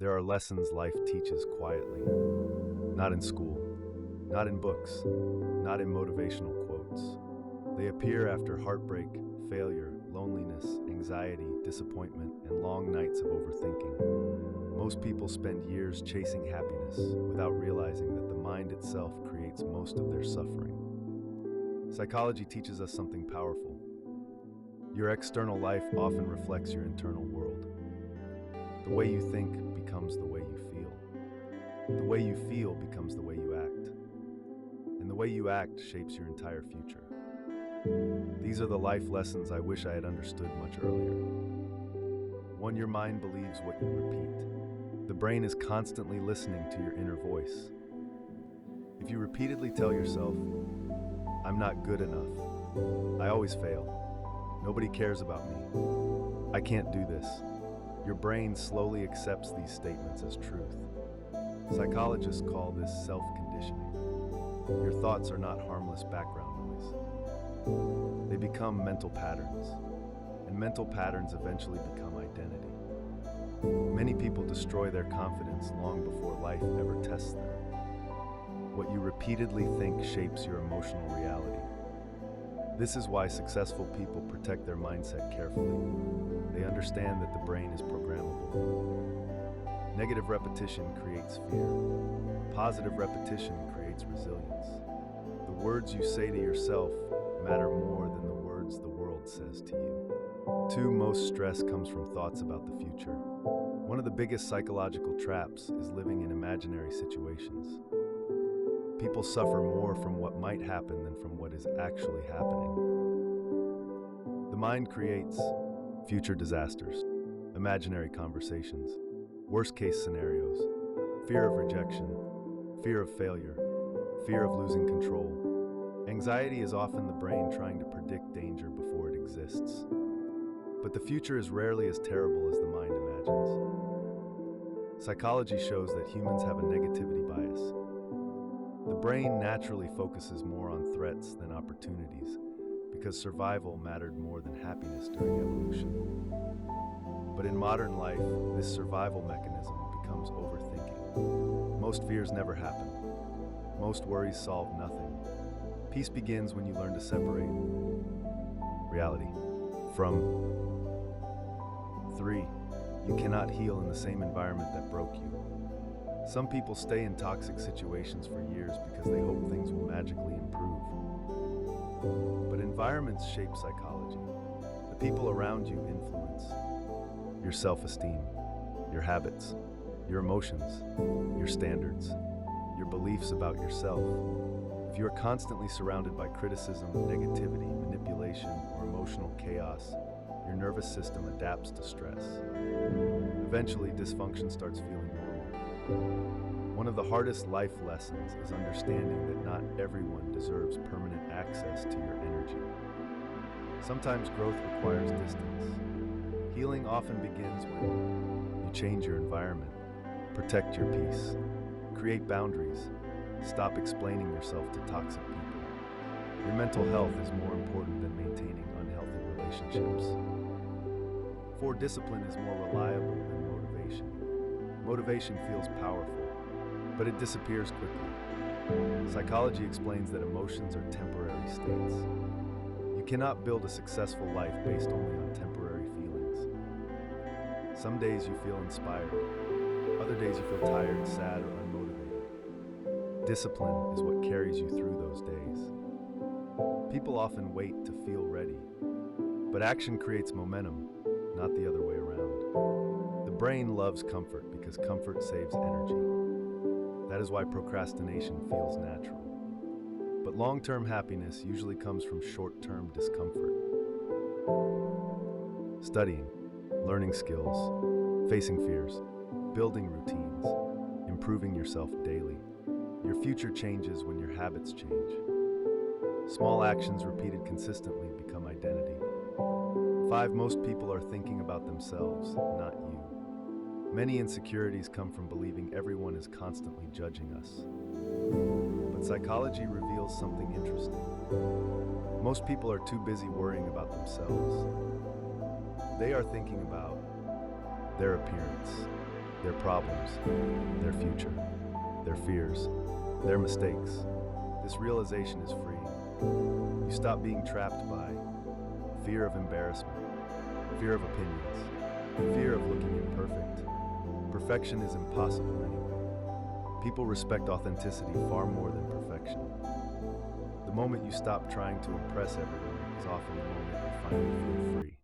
There are lessons life teaches quietly, not in school, not in books, not in motivational quotes. They appear after heartbreak, failure, loneliness, anxiety, disappointment, and long nights of overthinking. Most people spend years chasing happiness without realizing that the mind itself creates most of their suffering. Psychology teaches us something powerful. Your external life often reflects your internal world. The way you think becomes the way you feel. The way you feel becomes the way you act. And the way you act shapes your entire future. These are the life lessons I wish I had understood much earlier. 1. Your mind believes what you repeat. The brain is constantly listening to your inner voice. If you repeatedly tell yourself, "I'm not good enough. I always fail. Nobody cares about me. I can't do this," your brain slowly accepts these statements as truth. Psychologists call this self-conditioning. Your thoughts are not harmless background noise. They become mental patterns, and mental patterns eventually become identity. Many people destroy their confidence long before life ever tests them. What you repeatedly think shapes your emotional reality. This is why successful people protect their mindset carefully. They understand that the brain is programmable. Negative repetition creates fear. Positive repetition creates resilience. The words you say to yourself matter more than the words the world says to you. 2. Most stress comes from thoughts about the future. One of the biggest psychological traps is living in imaginary situations. People suffer more from what might happen than from what is actually happening. The mind creates future disasters, imaginary conversations, worst-case scenarios, fear of rejection, fear of failure, fear of losing control. Anxiety is often the brain trying to predict danger before it exists. But the future is rarely as terrible as the mind imagines. Psychology shows that humans have a negativity bias. The brain naturally focuses more on threats than opportunities because survival mattered more than happiness during evolution. But in modern life, this survival mechanism becomes overthinking. Most fears never happen. Most worries solve nothing. Peace begins when you learn to separate reality from 3. You cannot heal in the same environment that broke you. Some people stay in toxic situations for years because they hope things will magically improve. But environments shape psychology. The people around you influence your self-esteem, your habits, your emotions, your standards, your beliefs about yourself. If you are constantly surrounded by criticism, negativity, manipulation, or emotional chaos, your nervous system adapts to stress. Eventually, dysfunction starts feeling normal. One of the hardest life lessons is understanding that not everyone deserves permanent access to your energy. Sometimes growth requires distance. Healing often begins when you change your environment, protect your peace, create boundaries, stop explaining yourself to toxic people. Your mental health is more important than maintaining unhealthy relationships. 4. Discipline is more reliable than motivation. Motivation feels powerful, but it disappears quickly. Psychology explains that emotions are temporary states. You cannot build a successful life based only on temporary feelings. Some days you feel inspired. Other days you feel tired, sad, or unmotivated. Discipline is what carries you through those days. People often wait to feel ready, but action creates momentum, not the other way around. The brain loves comfort because comfort saves energy. That is why procrastination feels natural. But long-term happiness usually comes from short-term discomfort. Studying, learning skills, facing fears, building routines, improving yourself daily. Your future changes when your habits change. Small actions repeated consistently become identity. 5. Most people are thinking about themselves, not you. Many insecurities come from believing everyone is constantly judging us. But psychology reveals something interesting. Most people are too busy worrying about themselves. They are thinking about their appearance, their problems, their future, their fears, their mistakes. This realization is freeing. You stop being trapped by fear of embarrassment, fear of opinions, fear of looking imperfect. Perfection is impossible anyway. People respect authenticity far more than perfection. The moment you stop trying to impress everyone is often the moment you finally feel free.